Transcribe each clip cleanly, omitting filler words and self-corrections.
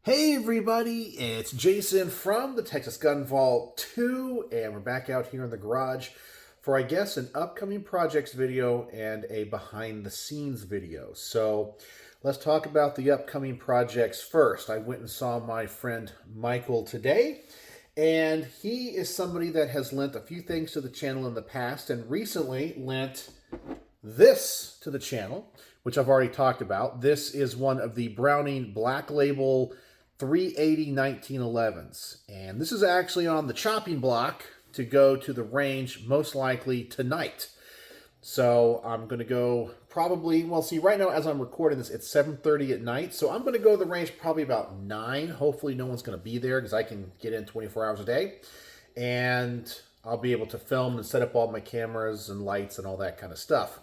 Hey everybody, it's Jason from the Texas Gun Vault 2, and we're back out here in the garage for, I guess, an upcoming projects video and a behind the scenes video. So let's talk about the upcoming projects first. I went and saw my friend Michael today, and he is somebody that has lent a few things to the channel in the past and recently lent this to the channel, which I've already talked about. This is one of the Browning Black Label 380 1911s, and this is actually on the chopping block to go to the range most likely tonight. So I'm going to go probably, well, see, right now as I'm recording this, it's 7:30 at night, so I'm going to go to the range probably about 9. Hopefully no one's going to be there because I can get in 24 hours a day, and I'll be able to film and set up all my cameras and lights and all that kind of stuff.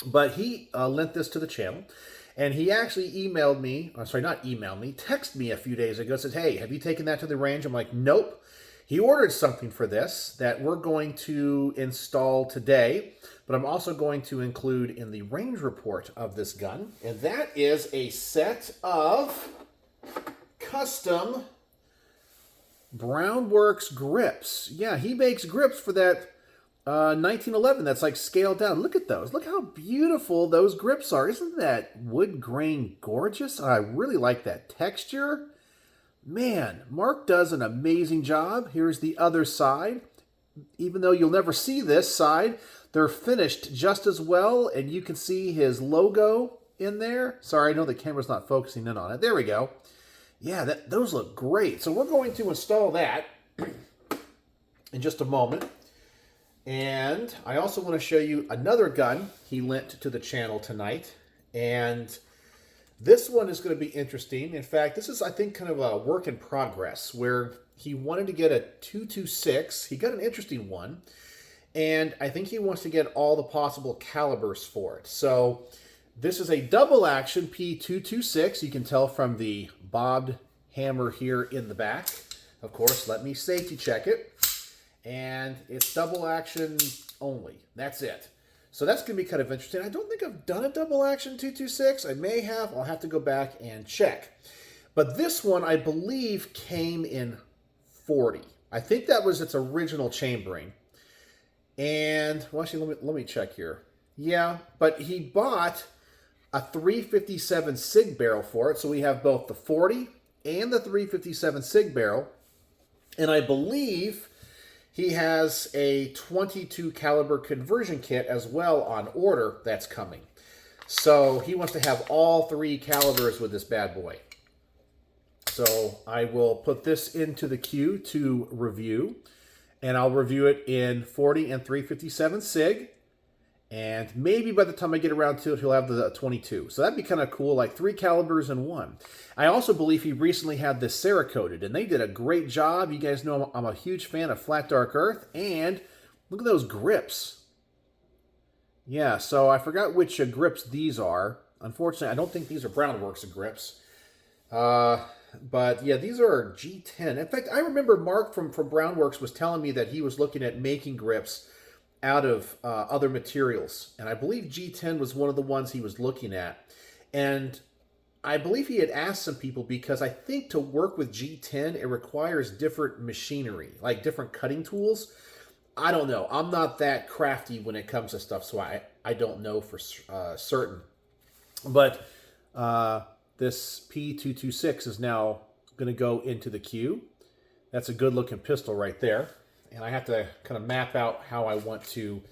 But he lent this to the channel, and he actually emailed me, texted me a few days ago, said, hey, have you taken that to the range? I'm like, nope. He ordered something for this that we're going to install today, but I'm also going to include in the range report of this gun, and that is a set of custom Browneworks grips. Yeah, he makes grips for that 1911 that's like scaled down. Look at those. Look how beautiful those grips are. Isn't that wood grain gorgeous? I really like that texture. Man, Mark does an amazing job. Here's the other side. Even though you'll never see this side, they're finished just as well, and you can see his logo in there. Sorry, I know the camera's not focusing in on it. There we go. Yeah, those look great. So we're going to install that in just a moment. And I also want to show you another gun he lent to the channel tonight. And this one is going to be interesting. In fact, this is, I think, kind of a work in progress where he wanted to get a 226. He got an interesting one. And I think he wants to get all the possible calibers for it. So this is a double action P226. You can tell from the bobbed hammer here in the back. Of course, let me safety check it. And it's double action only. That's it. So that's going to be kind of interesting. I don't think I've done a double action 226. I may have. I'll have to go back and check. But this one, I believe, came in 40. I think that was its original chambering. And, well, actually, let me check here. Yeah, but he bought a 357 SIG barrel for it. So we have both the 40 and the 357 SIG barrel. And I believe he has a 22 caliber conversion kit as well on order that's coming. So he wants to have all 3 calibers with this bad boy. So I will put this into the queue to review, and I'll review it in 40 and 357 SIG. And maybe by the time I get around to it, he'll have the 22. So that'd be kind of cool, like 3 calibers in one. I also believe he recently had this Cerakoted, and they did a great job. You guys know I'm a huge fan of Flat Dark Earth, and look at those grips. Yeah, so I forgot which grips these are. Unfortunately, I don't think these are Browneworks grips. But yeah, these are G10. In fact, I remember Mark from Browneworks was telling me that he was looking at making grips out of other materials, and I believe G10 was one of the ones he was looking at. And I believe he had asked some people, because I think to work with G10 it requires different machinery, like different cutting tools. I don't know, I'm not that crafty when it comes to stuff, so I don't know for certain. But this P226 is now going to go into the queue. That's a good looking pistol right there. And I have to kind of map out how I want to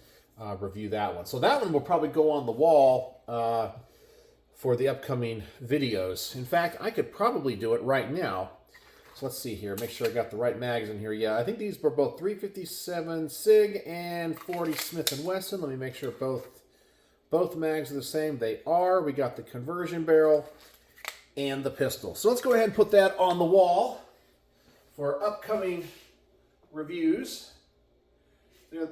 review that one. So that one will probably go on the wall for the upcoming videos. In fact, I could probably do it right now. So let's see here. Make sure I got the right mags in here. Yeah, I think these were both 357 SIG and 40 Smith & Wesson. Let me make sure both mags are the same. They are. We got the conversion barrel and the pistol. So let's go ahead and put that on the wall for upcoming reviews.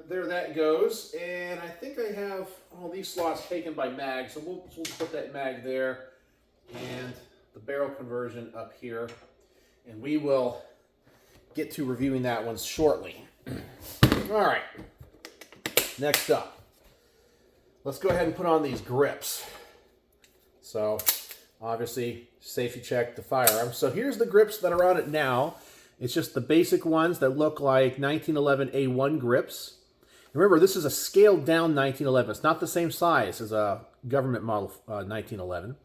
There that goes. And I think I have all these slots taken by mag, so we'll put that mag there and the barrel conversion up here, and we will get to reviewing that one shortly. All right, next up, let's go ahead and put on these grips. So obviously safety check the firearm. So here's the grips that are on it now. It's just the basic ones that look like 1911 A1 grips. Remember, this is a scaled down 1911. It's not the same size as a government model 1911.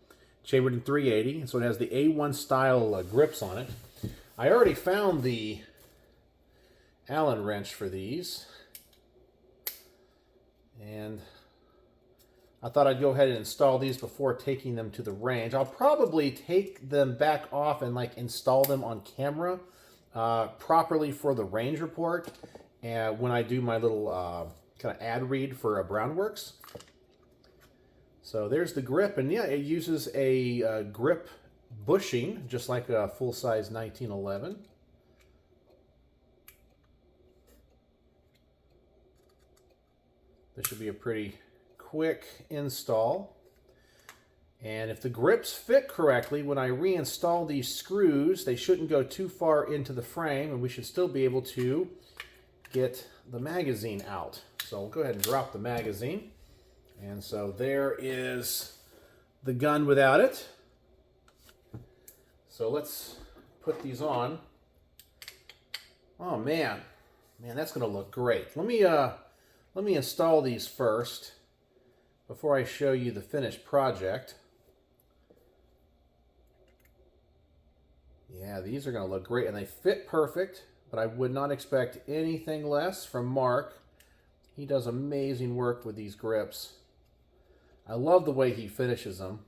Chambered in 380, so it has the A1 style grips on it. I already found the Allen wrench for these, and I thought I'd go ahead and install these before taking them to the range. I'll probably take them back off and like install them on camera properly for the range report, and when I do my little kind of ad read for Browneworks. So there's the grip, and yeah, it uses a grip bushing, just like a full-size 1911. This should be a pretty quick install. And if the grips fit correctly, when I reinstall these screws, they shouldn't go too far into the frame, and we should still be able to get the magazine out. So we'll go ahead and drop the magazine. And so there is the gun without it. So let's put these on. Oh man, that's gonna look great. Let me install these first before I show you the finished project. Yeah, these are gonna look great, and they fit perfect, but I would not expect anything less from Mark. He does amazing work with these grips. I love the way he finishes them.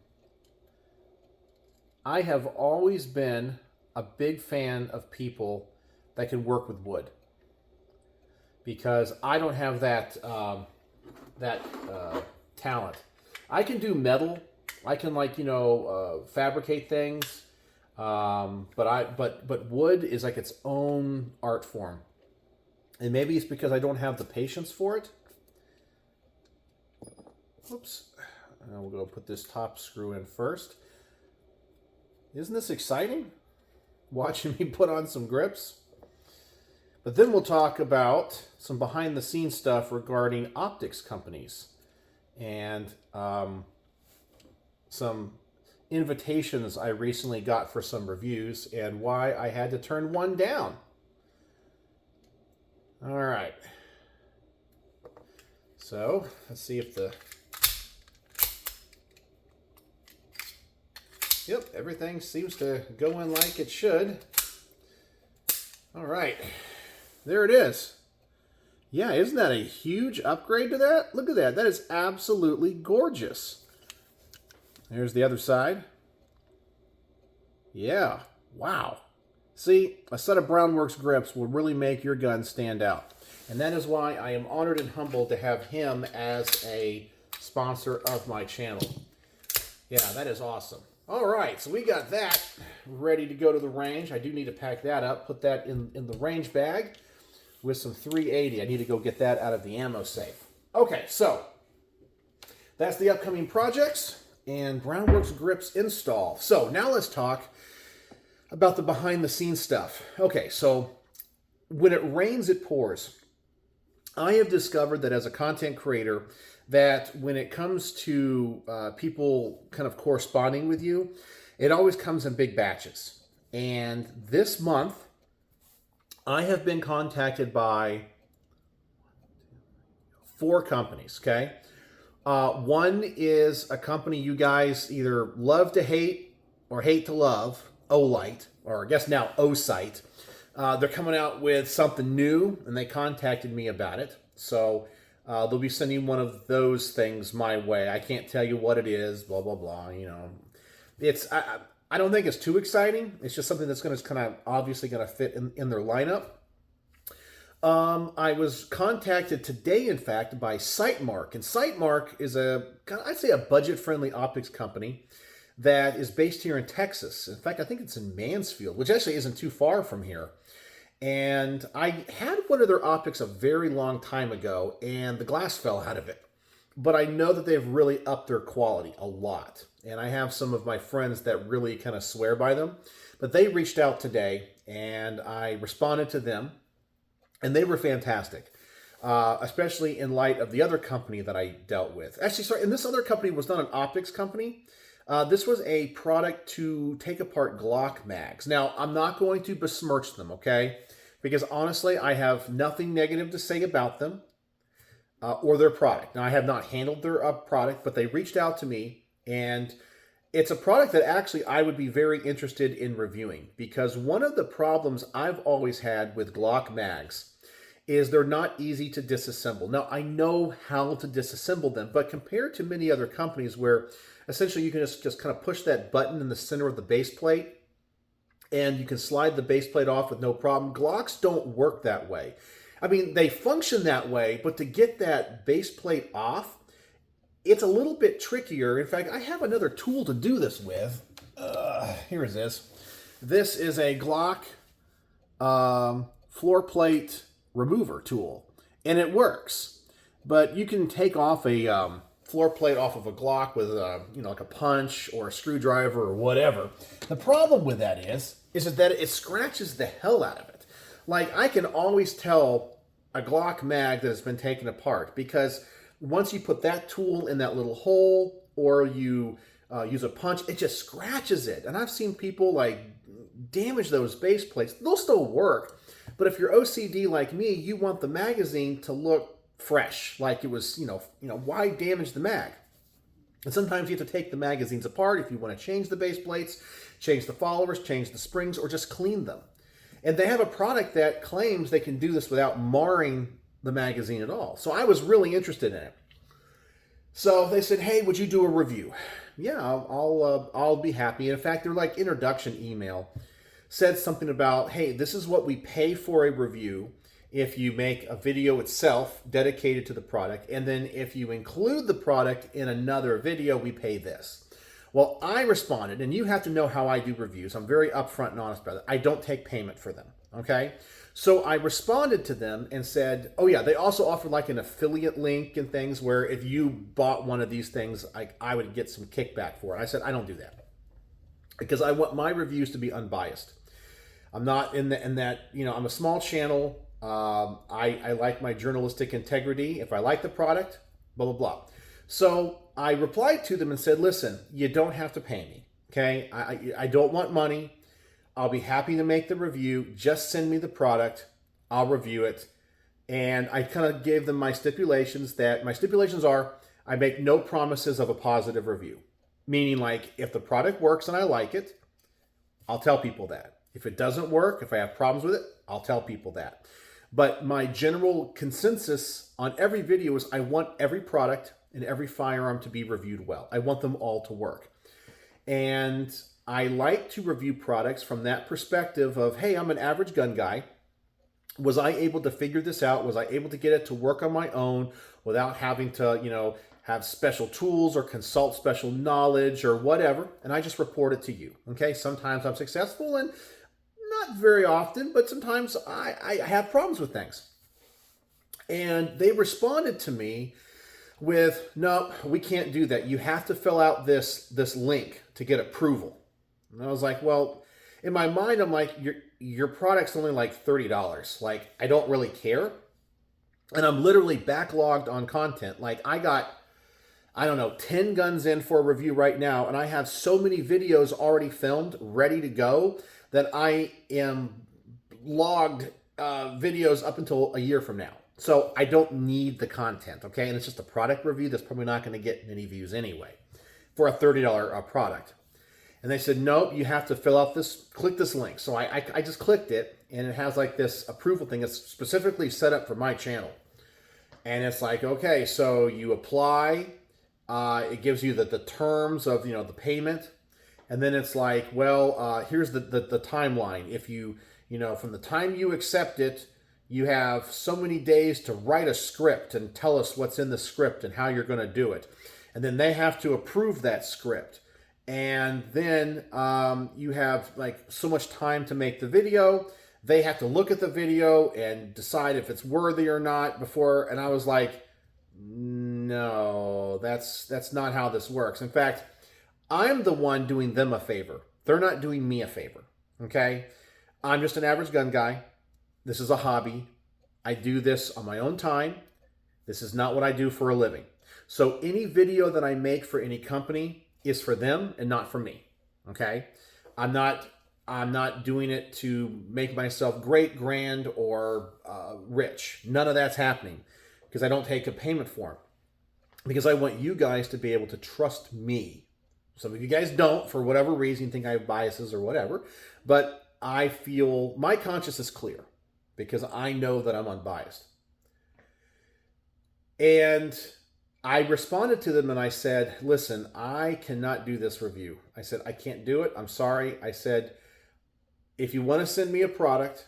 I have always been a big fan of people that can work with wood, because I don't have that talent. I can do metal. I can fabricate things, but wood is like its own art form, and maybe it's because I don't have the patience for it. Whoops. And we'll go put this top screw in first. Isn't this exciting? Watching me put on some grips. But then we'll talk about some behind the scenes stuff regarding optics companies and some invitations I recently got for some reviews and why I had to turn one down. All right. So let's see if the... Yep, everything seems to go in like it should. All right, there it is. Yeah, isn't that a huge upgrade to that? Look at that, that is absolutely gorgeous. There's the other side. Yeah, wow. See, a set of Browneworks grips will really make your gun stand out. And that is why I am honored and humbled to have him as a sponsor of my channel. Yeah, that is awesome. All right, so we got that ready to go to the range. I do need to pack that up, put that in the range bag with some 380. I need to go get that out of the ammo safe. Okay, so that's the upcoming projects and Browneworks grips install. So now let's talk about the behind the scenes stuff. Okay, so when it rains, it pours. I have discovered that as a content creator, that when it comes to people kind of corresponding with you, it always comes in big batches. And this month, I have been contacted by 4 companies, okay? One is a company you guys either love to hate or hate to love, Olight, or I guess now Osight. They're coming out with something new, and they contacted me about it. So they'll be sending one of those things my way. I can't tell you what it is, blah, blah, blah, you know. I don't think it's too exciting. It's just something that's going to kind of obviously going to fit in their lineup. I was contacted today, in fact, by Sightmark. And Sightmark is I'd say a budget-friendly optics company that is based here in Texas. In fact, I think it's in Mansfield, which actually isn't too far from here. And I had one of their optics a very long time ago, and the glass fell out of it. But I know that they've really upped their quality a lot. And I have some of my friends that really kind of swear by them. But they reached out today, and I responded to them. And they were fantastic, especially in light of the other company that I dealt with. Actually, sorry, and this other company was not an optics company. This was a product to take apart Glock mags. Now, I'm not going to besmirch them, okay? Because honestly, I have nothing negative to say about them or their product. Now, I have not handled their product, but they reached out to me, and it's a product that actually I would be very interested in reviewing, because one of the problems I've always had with Glock mags is they're not easy to disassemble. Now, I know how to disassemble them, but compared to many other companies where essentially you can just kind of push that button in the center of the base plate and you can slide the base plate off with no problem, Glocks don't work that way. I mean, they function that way, but to get that base plate off, it's a little bit trickier. In fact, I have another tool to do this with. Here it is. This is a Glock floor plate remover tool, and it works. But you can take off a floor plate off of a Glock with like a punch or a screwdriver or whatever. The problem with that is that it scratches the hell out of it. Like, I can always tell a Glock mag that has been taken apart, because once you put that tool in that little hole or you use a punch, it just scratches it. And I've seen people like damage those base plates. They'll still work, but if you're OCD like me, you want the magazine to look fresh, like it was, why damage the mag? And sometimes you have to take the magazines apart if you want to change the base plates, change the followers, change the springs, or just clean them. And they have a product that claims they can do this without marring the magazine at all. So I was really interested in it. So they said, hey, would you do a review? Yeah, I'll be happy. In fact, their like introduction email said something about, hey, this is what we pay for a review if you make a video itself dedicated to the product. And then if you include the product in another video, we pay this. Well, I responded, and you have to know how I do reviews. I'm very upfront and honest about it. I don't take payment for them, okay? So I responded to them and said, oh yeah, they also offer like an affiliate link and things where if you bought one of these things, I would get some kickback for it. I said, I don't do that because I want my reviews to be unbiased. I'm not in that, I'm a small channel. I like my journalistic integrity. If I like the product, blah, blah, blah. So I replied to them and said, listen, you don't have to pay me, okay? I don't want money. I'll be happy to make the review. Just send me the product. I'll review it. And I kind of gave them my stipulations are I make no promises of a positive review. Meaning, like, if the product works and I like it, I'll tell people that. If it doesn't work, if I have problems with it, I'll tell people that. But my general consensus on every video is I want every product and every firearm to be reviewed well. I want them all to work. And I like to review products from that perspective of, hey, I'm an average gun guy. Was I able to figure this out? Was I able to get it to work on my own without having to, have special tools or consult special knowledge or whatever? And I just report it to you, okay? Sometimes I'm successful and not very often, but sometimes I have problems with things. And they responded to me with, no, we can't do that. You have to fill out this link to get approval. And I was like, well, in my mind, I'm like, your product's only like $30. Like, I don't really care. And I'm literally backlogged on content. Like, I got, 10 guns in for a review right now, and I have so many videos already filmed, ready to go, that I am logged videos up until a year from now. So I don't need the content, okay? And it's just a product review that's probably not going to get many views anyway for a $30 product. And they said, nope, you have to fill out click this link. So I just clicked it, and it has like this approval thing that's specifically set up for my channel. And it's like, okay, so you apply, it gives you the terms of, the payment. And then it's like, well, here's the timeline. If you, from the time you accept it, you have so many days to write a script and tell us what's in the script and how you're going to do it. And then they have to approve that script. And then you have like so much time to make the video. They have to look at the video and decide if it's worthy or not before. And I was like, no, that's not how this works. In fact, I'm the one doing them a favor. They're not doing me a favor, okay? I'm just an average gun guy. This is a hobby. I do this on my own time. This is not what I do for a living. So any video that I make for any company, is for them and not for me. Okay, I'm not I'm not doing it to make myself great, grand, or rich. None of that's happening because I don't take a payment for them. Because I want you guys to be able to trust me. Some of you guys don't, for whatever reason, think I have biases or whatever. But I feel my conscience is clear because I know that I'm unbiased. And I responded to them and I said, listen, I cannot do this review. I said, I can't do it. I'm sorry. I said, if you want to send me a product,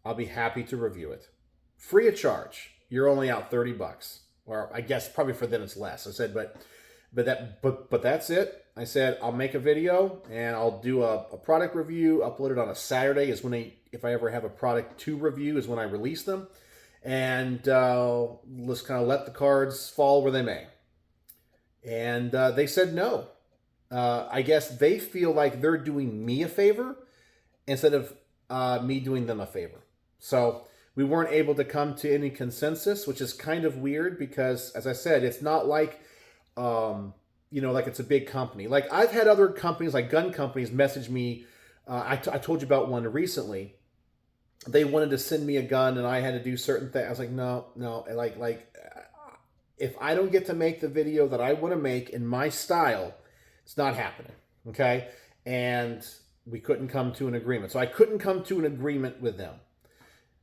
I'll be happy to review it. Free of charge. You're only out $30. Or I guess probably for them it's less. I said, but that's it. I said, I'll make a video and I'll do a product review, upload it on a Saturday is when if I ever have a product to review is when I release them. And let's kind of let the cards fall where they may. And they said no. I guess they feel like they're doing me a favor instead of me doing them a favor. So we weren't able to come to any consensus, which is kind of weird because, as I said, it's not like, like it's a big company. Like I've had other companies, like gun companies, message me. I told you about one recently. They wanted to send me a gun and I had to do certain things. I was like, no. If I don't get to make the video that I want to make in my style, it's not happening. Okay. And we couldn't come to an agreement. So I couldn't come to an agreement with them.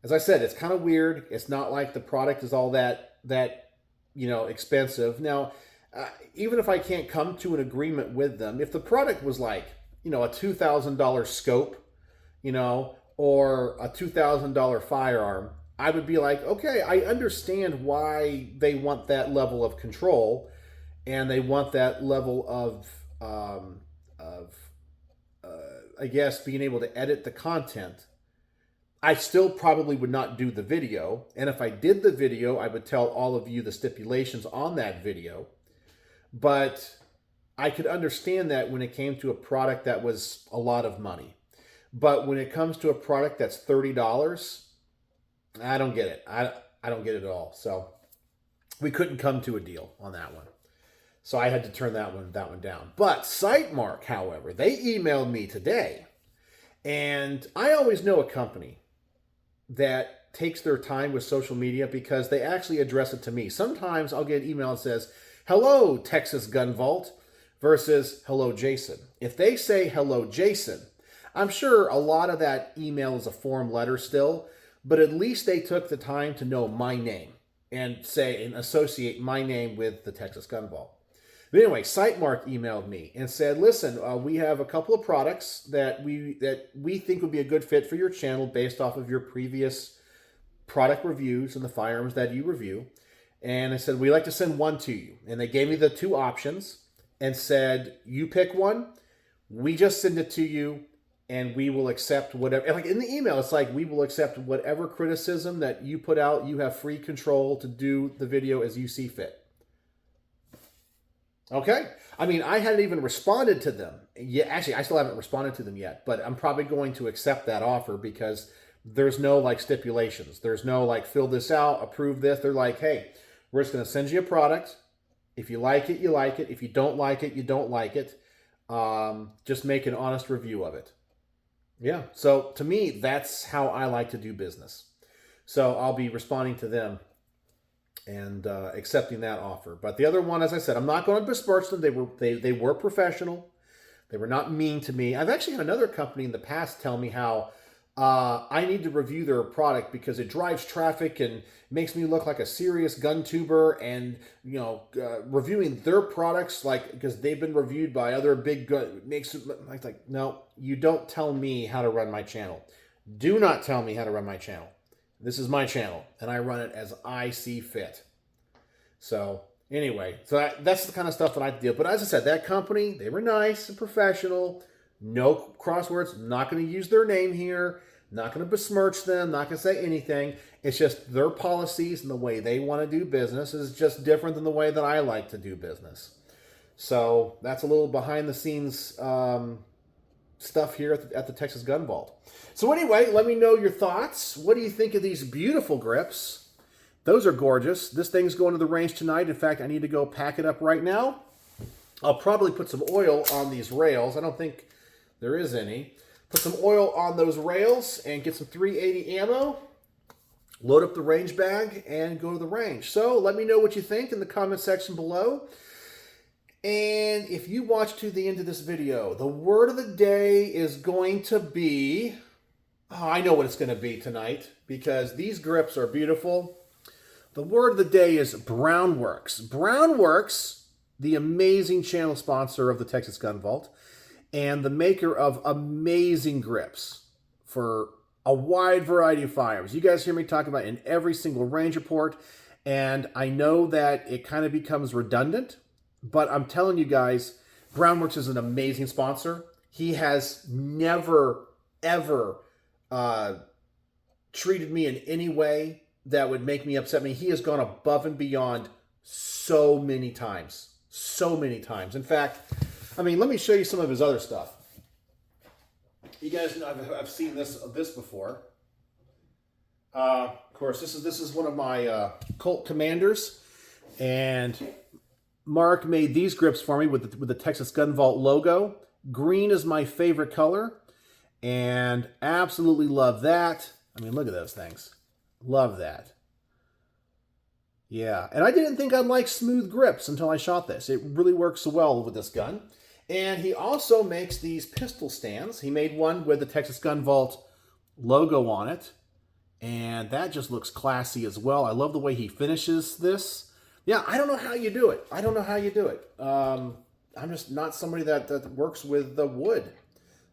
As I said, it's kind of weird. It's not like the product is all that expensive. Now, even if I can't come to an agreement with them, if the product was like, a $2,000 scope, or a $2,000 firearm, I would be like, okay, I understand why they want that level of control and they want that level of I guess, being able to edit the content. I still probably would not do the video. And if I did the video, I would tell all of you the stipulations on that video. But I could understand that when it came to a product that was a lot of money. But when it comes to a product that's $30, I don't get it. I don't get it at all. So we couldn't come to a deal on that one. So I had to turn that one down. But Sightmark, however, they emailed me today. And I always know a company that takes their time with social media because they actually address it to me. Sometimes I'll get an email that says, hello, Texas Gun Vault, versus hello, Jason. If they say hello, Jason, I'm sure a lot of that email is a form letter still, but at least they took the time to know my name and associate my name with the Texas Gun Vault. But anyway, Sightmark emailed me and said, listen, we have a couple of products that we think would be a good fit for your channel based off of your previous product reviews and the firearms that you review. And I said, we'd like to send one to you. And they gave me the two options and said, you pick one, we just send it to you, and we will accept whatever. And like in the email, it's like, we will accept whatever criticism that you put out. You have free control to do the video as you see fit. Okay. I mean, I hadn't even responded to them. Yeah, actually, I still haven't responded to them yet, but I'm probably going to accept that offer because there's no like stipulations. There's no like fill this out, approve this. They're like, hey, we're just going to send you a product. If you like it, you like it. If you don't like it, you don't like it. Just make an honest review of it. Yeah. So to me, that's how I like to do business. So I'll be responding to them and accepting that offer. But the other one, as I said, I'm not going to besmirch them. They were professional. They were not mean to me. I've actually had another company in the past tell me how I need to review their product because it drives traffic and makes me look like a serious gun tuber. And reviewing their products because they've been reviewed by other big gun makes it like no, you don't tell me how to run my channel. Do not tell me how to run my channel. This is my channel, and I run it as I see fit. So anyway, that's the kind of stuff that I deal. But as I said, that company, they were nice and professional. No crosswords. Not going to use their name here. Not going to besmirch them. Not going to say anything. It's just their policies and the way they want to do business is just different than the way that I like to do business. So that's a little behind the scenes stuff here at the Texas Gun Vault. So anyway, let me know your thoughts. What do you think of these beautiful grips? Those are gorgeous. This thing's going to the range tonight. In fact, I need to go pack it up right now. I'll probably put some oil on these rails. I don't think there is any. Put some oil on those rails and get some 380 ammo. Load up the range bag and go to the range. So let me know what you think in the comment section below. And if you watch to the end of this video, the word of the day is going to be, oh, I know what it's going to be tonight because these grips are beautiful. The word of the day is Browneworks. Browneworks, the amazing channel sponsor of the Texas Gun Vault and the maker of amazing grips for a wide variety of firearms. You guys hear me talk about it in every single range report, and I know that it kind of becomes redundant, but I'm telling you guys, Browneworks is an amazing sponsor. He has never, ever treated me in any way that would make me upset. I mean, he has gone above and beyond so many times. So many times. In fact, I mean, let me show you some of his other stuff. You guys know I've seen this before. Of course, this is one of my Colt Commanders, and Mark made these grips for me with the Texas Gun Vault logo. Green is my favorite color, and absolutely love that. I mean, look at those things. Love that. Yeah, and I didn't think I'd like smooth grips until I shot this. It really works well with this gun. And he also makes these pistol stands. He made one with the Texas Gun Vault logo on it. And that just looks classy as well. I love the way he finishes this. Yeah, I don't know how you do it. I don't know how you do it. I'm just not somebody that works with the wood.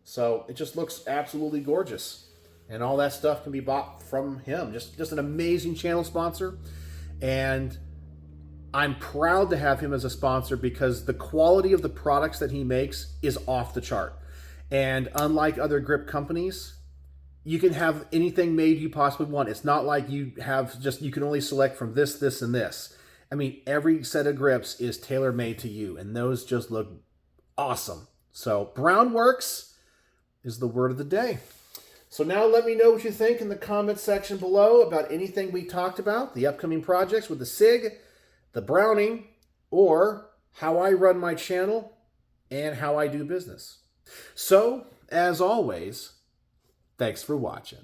So it just looks absolutely gorgeous. And all that stuff can be bought from him. Just an amazing channel sponsor. And I'm proud to have him as a sponsor because the quality of the products that he makes is off the chart. And unlike other grip companies, you can have anything made you possibly want. It's not like you can only select from this, this, and this. I mean, every set of grips is tailor-made to you, and those just look awesome. So Browneworks is the word of the day. So now let me know what you think in the comment section below about anything we talked about, the upcoming projects with the SIG, the Browning, or how I run my channel and how I do business. So, as always, thanks for watching.